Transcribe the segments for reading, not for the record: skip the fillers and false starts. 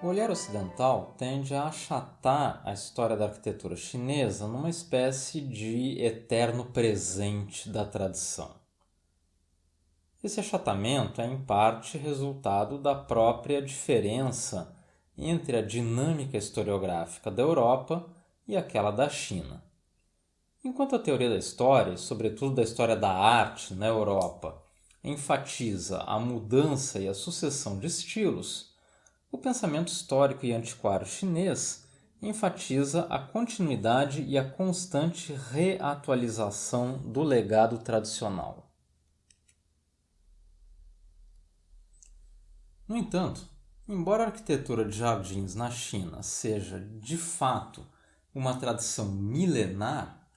O olhar ocidental tende a achatar a história da arquitetura chinesa numa espécie de eterno presente da tradição. Esse achatamento é, em parte, resultado da própria diferença entre a dinâmica historiográfica da Europa e aquela da China. Enquanto a teoria da história, e sobretudo da história da arte na Europa, enfatiza a mudança e a sucessão de estilos, o pensamento histórico e antiquário chinês enfatiza a continuidade e a constante reatualização do legado tradicional. No entanto, embora a arquitetura de jardins na China seja, de fato, uma tradição milenar,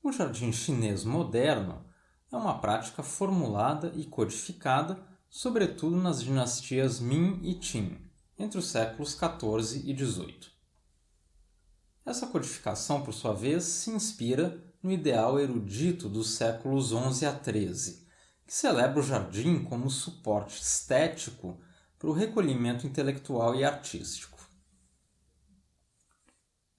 o jardim chinês moderno é uma prática formulada e codificada, sobretudo nas dinastias Ming e Qing, entre os séculos XIV e XVIII. Essa codificação, por sua vez, se inspira no ideal erudito dos séculos XI a XIII, que celebra o jardim como suporte estético para o recolhimento intelectual e artístico.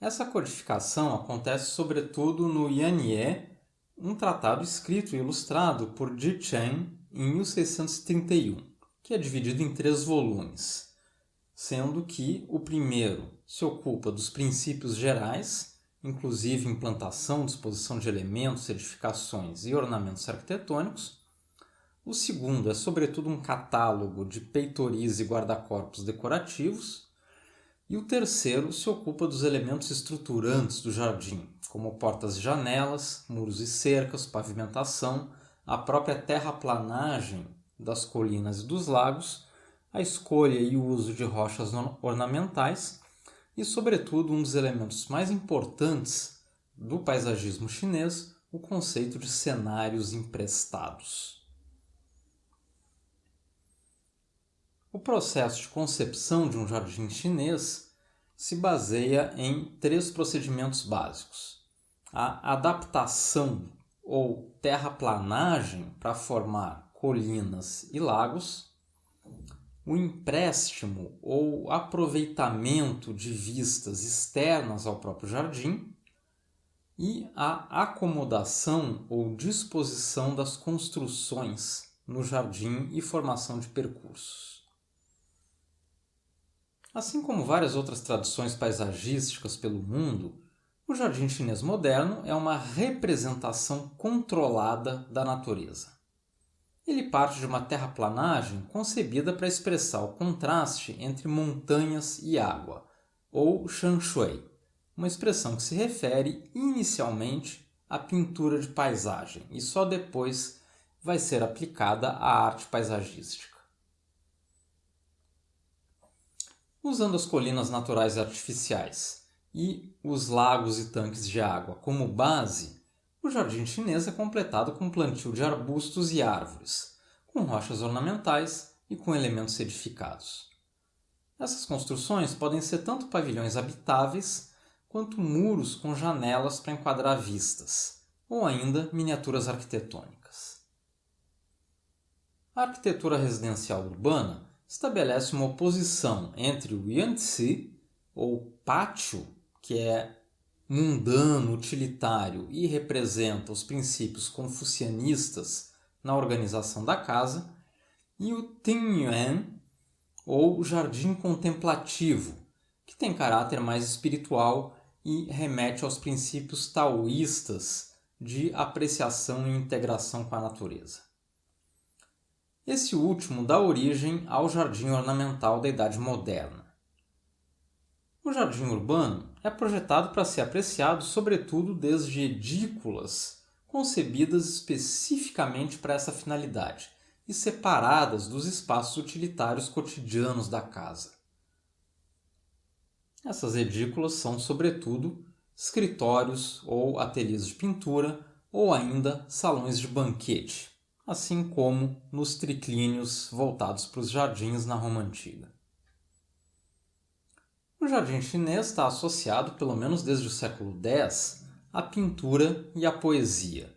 Essa codificação acontece sobretudo no Yannie, um tratado escrito e ilustrado por Ji Chen em 1631, que é dividido em 3 volumes, sendo que o primeiro se ocupa dos princípios gerais, inclusive implantação, disposição de elementos, edificações e ornamentos arquitetônicos. O segundo é sobretudo um catálogo de peitoris e guarda-corpos decorativos. E o terceiro se ocupa dos elementos estruturantes do jardim, como portas e janelas, muros e cercas, pavimentação, a própria terraplanagem das colinas e dos lagos, a escolha e o uso de rochas ornamentais e, sobretudo, um dos elementos mais importantes do paisagismo chinês, o conceito de cenários emprestados. O processo de concepção de um jardim chinês se baseia em 3 procedimentos básicos. A adaptação ou terraplanagem para formar colinas e lagos, o empréstimo ou aproveitamento de vistas externas ao próprio jardim e a acomodação ou disposição das construções no jardim e formação de percursos. Assim como várias outras tradições paisagísticas pelo mundo, o jardim chinês moderno é uma representação controlada da natureza. Ele parte de uma terraplanagem concebida para expressar o contraste entre montanhas e água, ou shanshui, uma expressão que se refere inicialmente à pintura de paisagem e só depois vai ser aplicada à arte paisagística. Usando as colinas naturais e artificiais e os lagos e tanques de água como base, o jardim chinês é completado com plantio de arbustos e árvores, com rochas ornamentais e com elementos edificados. Essas construções podem ser tanto pavilhões habitáveis quanto muros com janelas para enquadrar vistas, ou ainda miniaturas arquitetônicas. A arquitetura residencial urbana estabelece uma oposição entre o Yanzi, ou pátio, que é mundano, utilitário e representa os princípios confucianistas na organização da casa, e o Tingyuan, ou jardim contemplativo, que tem caráter mais espiritual e remete aos princípios taoístas de apreciação e integração com a natureza. Esse último dá origem ao jardim ornamental da Idade Moderna. O jardim urbano é projetado para ser apreciado sobretudo desde edículas concebidas especificamente para essa finalidade e separadas dos espaços utilitários cotidianos da casa. Essas edículas são, sobretudo, escritórios ou ateliês de pintura ou ainda salões de banquete, assim como nos triclínios voltados para os jardins na Roma Antiga. O jardim chinês está associado, pelo menos desde o século X, à pintura e à poesia.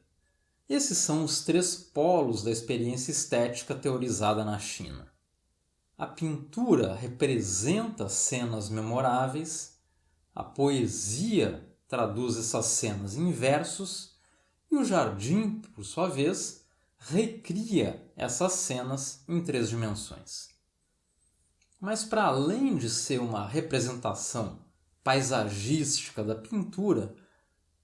Esses são os 3 polos da experiência estética teorizada na China. a pintura representa cenas memoráveis, a poesia traduz essas cenas em versos e o jardim, por sua vez, recria essas cenas em 3 dimensões. Mas para além de ser uma representação paisagística da pintura,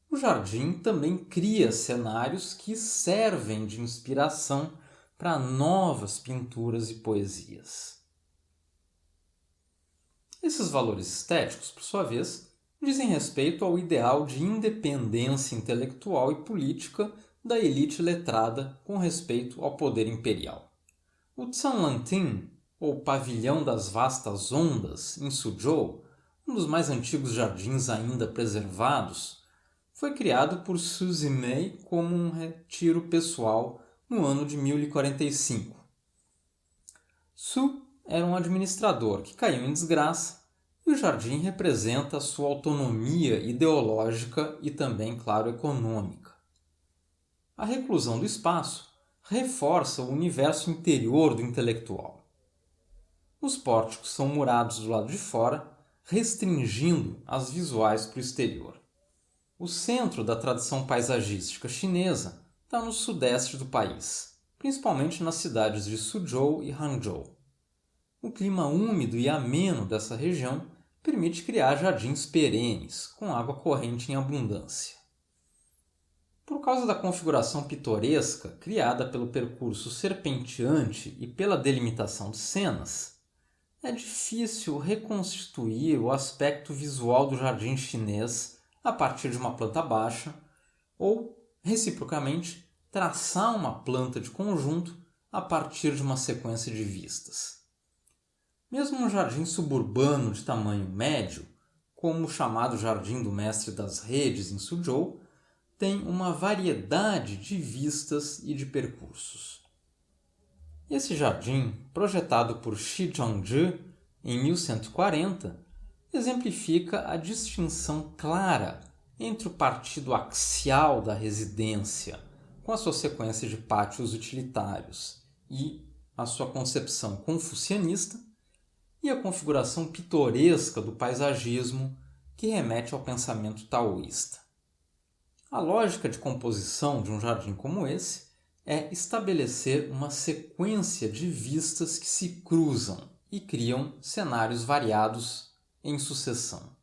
o jardim também cria cenários que servem de inspiração para novas pinturas e poesias. Esses valores estéticos, por sua vez, dizem respeito ao ideal de independência intelectual e política da elite letrada com respeito ao poder imperial. O Zhanlantin, ou Pavilhão das Vastas Ondas, em Suzhou, um dos mais antigos jardins ainda preservados, foi criado por Su Zimei como um retiro pessoal no ano de 1045. Su era um administrador que caiu em desgraça e o jardim representa sua autonomia ideológica e também, claro, econômica. A reclusão do espaço reforça o universo interior do intelectual. Os pórticos são murados do lado de fora, restringindo as visuais para o exterior. O centro da tradição paisagística chinesa está no sudeste do país, principalmente nas cidades de Suzhou e Hangzhou. O clima úmido e ameno dessa região permite criar jardins perenes, com água corrente em abundância. Por causa da configuração pitoresca criada pelo percurso serpenteante e pela delimitação de cenas, é difícil reconstituir o aspecto visual do jardim chinês a partir de uma planta baixa ou, reciprocamente, traçar uma planta de conjunto a partir de uma sequência de vistas. Mesmo um jardim suburbano de tamanho médio, como o chamado Jardim do Mestre das Redes em Suzhou, tem uma variedade de vistas e de percursos. Esse jardim, projetado por Shi Zhongzhi em 1140, exemplifica a distinção clara entre o partido axial da residência, com a sua sequência de pátios utilitários, e a sua concepção confucianista, e a configuração pitoresca do paisagismo que remete ao pensamento taoísta. A lógica de composição de um jardim como esse é estabelecer uma sequência de vistas que se cruzam e criam cenários variados em sucessão.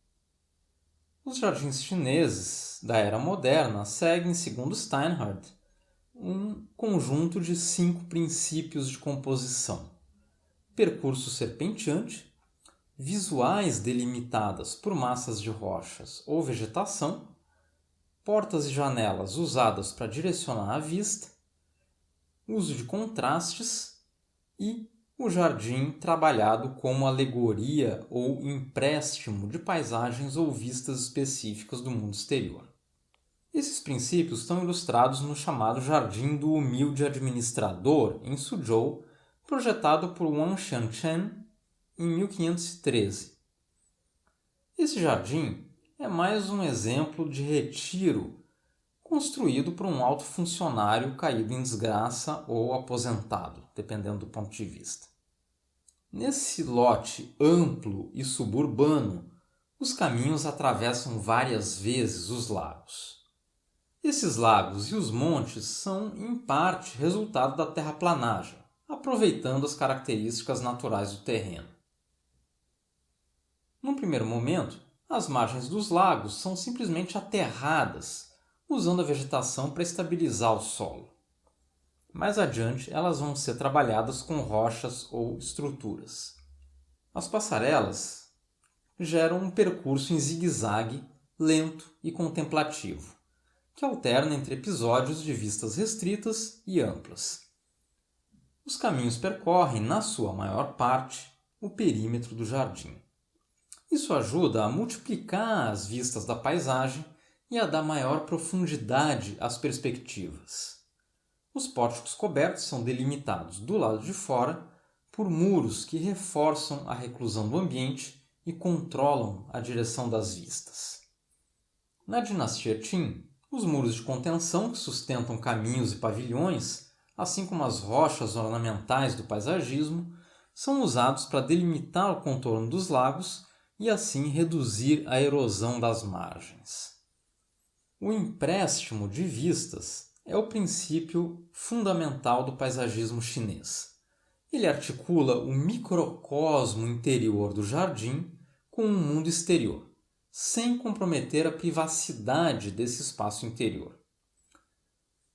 Os jardins chineses da era moderna seguem, segundo Steinhardt, um conjunto de 5 princípios de composição: percurso serpenteante, visuais delimitadas por massas de rochas ou vegetação, portas e janelas usadas para direcionar a vista, uso de contrastes e o jardim trabalhado como alegoria ou empréstimo de paisagens ou vistas específicas do mundo exterior. Esses princípios estão ilustrados no chamado Jardim do Humilde Administrador, em Suzhou, projetado por Wang Xianchen em 1513. Esse jardim é mais um exemplo de retiro construído por um alto funcionário caído em desgraça ou aposentado, dependendo do ponto de vista. Nesse lote amplo e suburbano, os caminhos atravessam várias vezes os lagos. Esses lagos e os montes são, em parte, resultado da terraplanagem, aproveitando as características naturais do terreno. Num primeiro momento, as margens dos lagos são simplesmente aterradas, usando a vegetação para estabilizar o solo. Mais adiante, elas vão ser trabalhadas com rochas ou estruturas. As passarelas geram um percurso em zigue-zague, lento e contemplativo, que alterna entre episódios de vistas restritas e amplas. Os caminhos percorrem, na sua maior parte, o perímetro do jardim. Isso ajuda a multiplicar as vistas da paisagem e a dar maior profundidade às perspectivas. Os pórticos cobertos são delimitados do lado de fora por muros que reforçam a reclusão do ambiente e controlam a direção das vistas. Na dinastia Qin, os muros de contenção que sustentam caminhos e pavilhões, assim como as rochas ornamentais do paisagismo, são usados para delimitar o contorno dos lagos e assim reduzir a erosão das margens. O empréstimo de vistas é o princípio fundamental do paisagismo chinês. Ele articula o microcosmo interior do jardim com o mundo exterior, sem comprometer a privacidade desse espaço interior.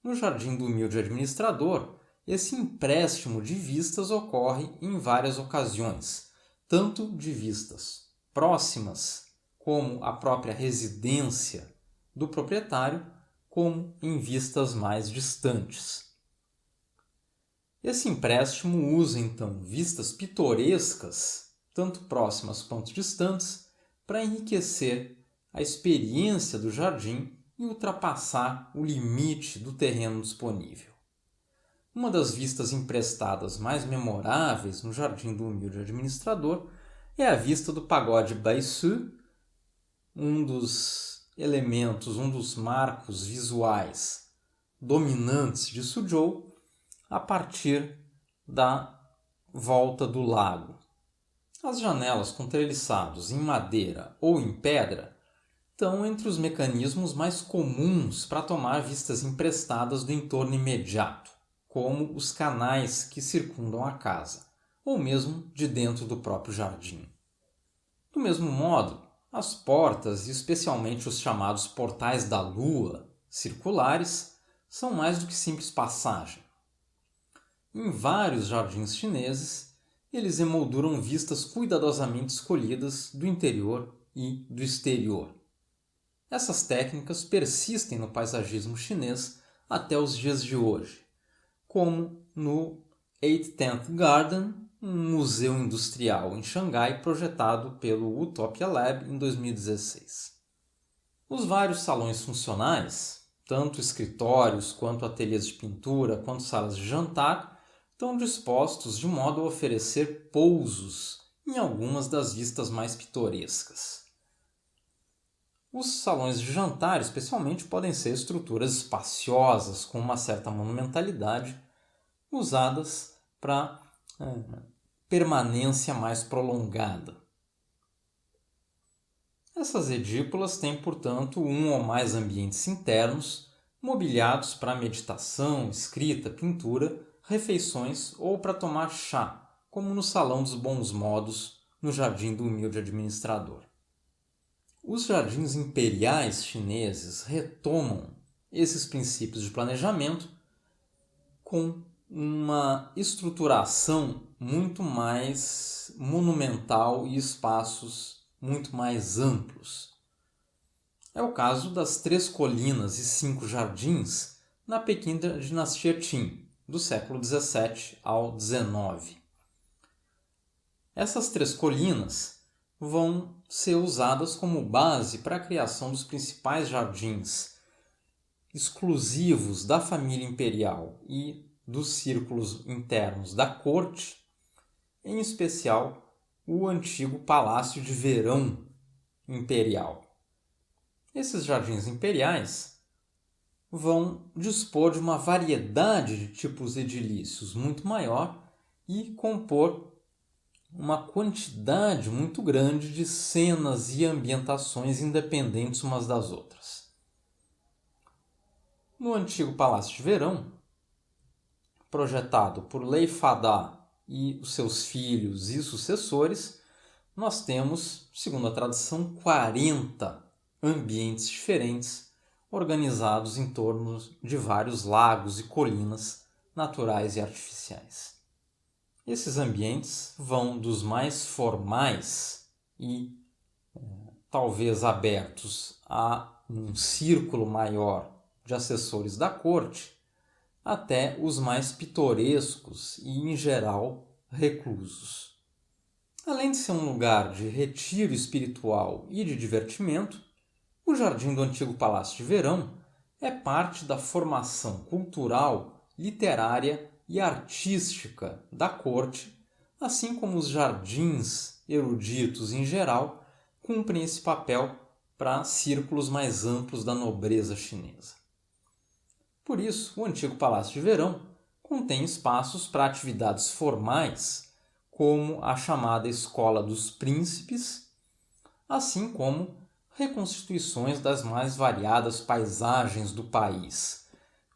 No Jardim do Humilde Administrador, esse empréstimo de vistas ocorre em várias ocasiões, tanto de vistas próximas, como a própria residência do proprietário, como em vistas mais distantes. Esse empréstimo usa, então, vistas pitorescas, tanto próximas quanto distantes, para enriquecer a experiência do jardim e ultrapassar o limite do terreno disponível. Uma das vistas emprestadas mais memoráveis no Jardim do Humilde Administrador é a vista do Pagode Baisu, um dos elementos, um dos marcos visuais dominantes de Suzhou, a partir da volta do lago. As janelas com treliçados em madeira ou em pedra estão entre os mecanismos mais comuns para tomar vistas emprestadas do entorno imediato, como os canais que circundam a casa, ou mesmo de dentro do próprio jardim. Do mesmo modo, as portas, e especialmente os chamados portais da lua, circulares, são mais do que simples passagem. Em vários jardins chineses, eles emolduram vistas cuidadosamente escolhidas do interior e do exterior. Essas técnicas persistem no paisagismo chinês até os dias de hoje, como no 8th Garden, um museu industrial em Xangai projetado pelo Utopia Lab em 2016. Os vários salões funcionais, tanto escritórios quanto ateliês de pintura, quanto salas de jantar, estão dispostos de modo a oferecer pousos em algumas das vistas mais pitorescas. Os salões de jantar, especialmente, podem ser estruturas espaciosas com uma certa monumentalidade, usadas para permanência mais prolongada. Essas edículas têm, portanto, um ou mais ambientes internos, mobiliados para meditação, escrita, pintura, refeições ou para tomar chá, como no Salão dos Bons Modos, no Jardim do Humilde Administrador. Os jardins imperiais chineses retomam esses princípios de planejamento com uma estruturação muito mais monumental e espaços muito mais amplos. É o caso das 3 colinas e 5 jardins na pequena dinastia Qin, do século XVII ao XIX. Essas 3 colinas vão ser usadas como base para a criação dos principais jardins exclusivos da família imperial e dos círculos internos da corte, em especial o antigo Palácio de Verão Imperial. Esses jardins imperiais vão dispor de uma variedade de tipos edilícios muito maior e compor uma quantidade muito grande de cenas e ambientações independentes umas das outras. No antigo Palácio de Verão, projetado por Lei Fada e os seus filhos e sucessores, nós temos, segundo a tradição, 40 ambientes diferentes organizados em torno de vários lagos e colinas naturais e artificiais. Esses ambientes vão dos mais formais e talvez abertos a um círculo maior de assessores da corte, até os mais pitorescos e, em geral, reclusos. Além de ser um lugar de retiro espiritual e de divertimento, o Jardim do Antigo Palácio de Verão é parte da formação cultural, literária e artística da corte, assim como os jardins eruditos em geral cumprem esse papel para círculos mais amplos da nobreza chinesa. Por isso, o Antigo Palácio de Verão contém espaços para atividades formais, como a chamada Escola dos Príncipes, assim como reconstituições das mais variadas paisagens do país,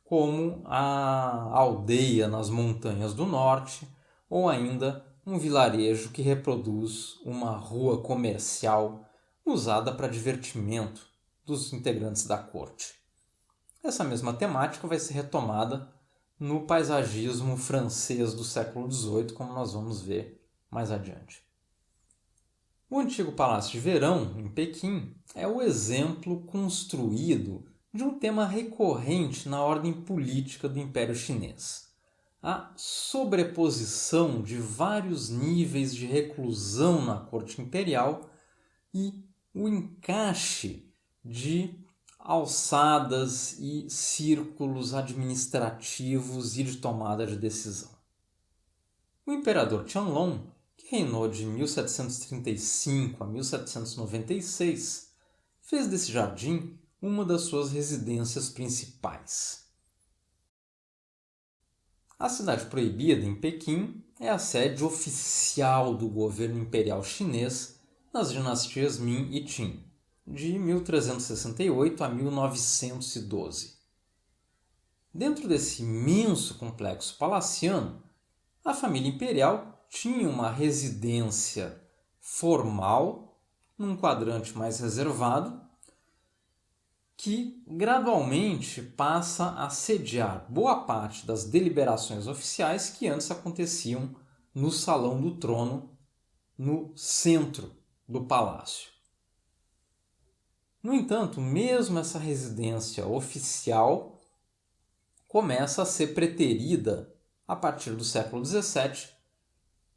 como a aldeia nas montanhas do norte ou ainda um vilarejo que reproduz uma rua comercial usada para divertimento dos integrantes da corte. Essa mesma temática vai ser retomada no paisagismo francês do século XVIII, como nós vamos ver mais adiante. O antigo Palácio de Verão, em Pequim, é o exemplo construído de um tema recorrente na ordem política do Império Chinês: a sobreposição de vários níveis de reclusão na corte imperial e o encaixe de alçadas e círculos administrativos e de tomada de decisão. O imperador Qianlong, que reinou de 1735 a 1796, fez desse jardim uma das suas residências principais. A Cidade Proibida, em Pequim, é a sede oficial do governo imperial chinês nas dinastias Ming e Qing, de 1368 a 1912. Dentro desse imenso complexo palaciano, a família imperial tinha uma residência formal, num quadrante mais reservado, que gradualmente passa a sediar boa parte das deliberações oficiais que antes aconteciam no Salão do Trono, no centro do palácio. No entanto, mesmo essa residência oficial começa a ser preterida a partir do século XVII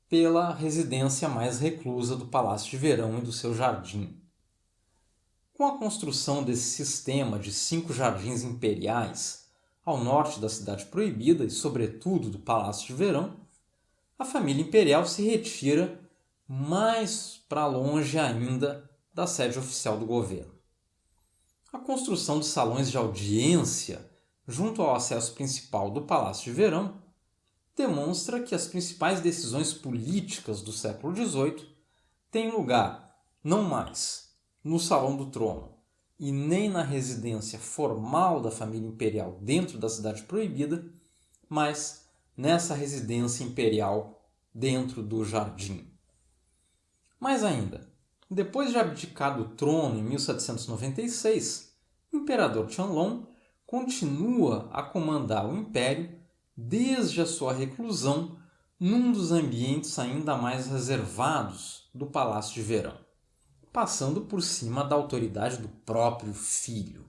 pela residência mais reclusa do Palácio de Verão e do seu jardim. Com a construção desse sistema de 5 jardins imperiais ao norte da Cidade Proibida e, sobretudo, do Palácio de Verão, a família imperial se retira mais para longe ainda da sede oficial do governo. A construção de salões de audiência junto ao acesso principal do Palácio de Verão demonstra que as principais decisões políticas do século XVIII têm lugar não mais no Salão do Trono e nem na residência formal da família imperial dentro da Cidade Proibida, mas nessa residência imperial dentro do jardim. Mais ainda, depois de abdicar do trono em 1796, o imperador Qianlong continua a comandar o império desde a sua reclusão num dos ambientes ainda mais reservados do Palácio de Verão, passando por cima da autoridade do próprio filho.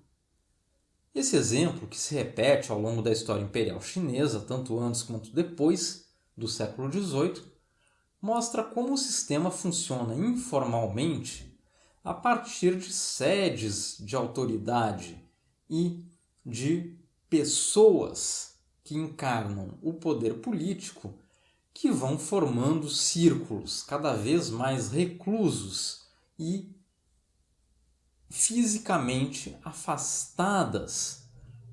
Esse exemplo, que se repete ao longo da história imperial chinesa, tanto antes quanto depois do século XVIII, mostra como o sistema funciona informalmente a partir de sedes de autoridade e de pessoas que encarnam o poder político, que vão formando círculos cada vez mais reclusos e fisicamente afastadas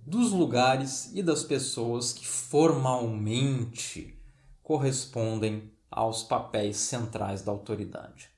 dos lugares e das pessoas que formalmente correspondem aos papéis centrais da autoridade.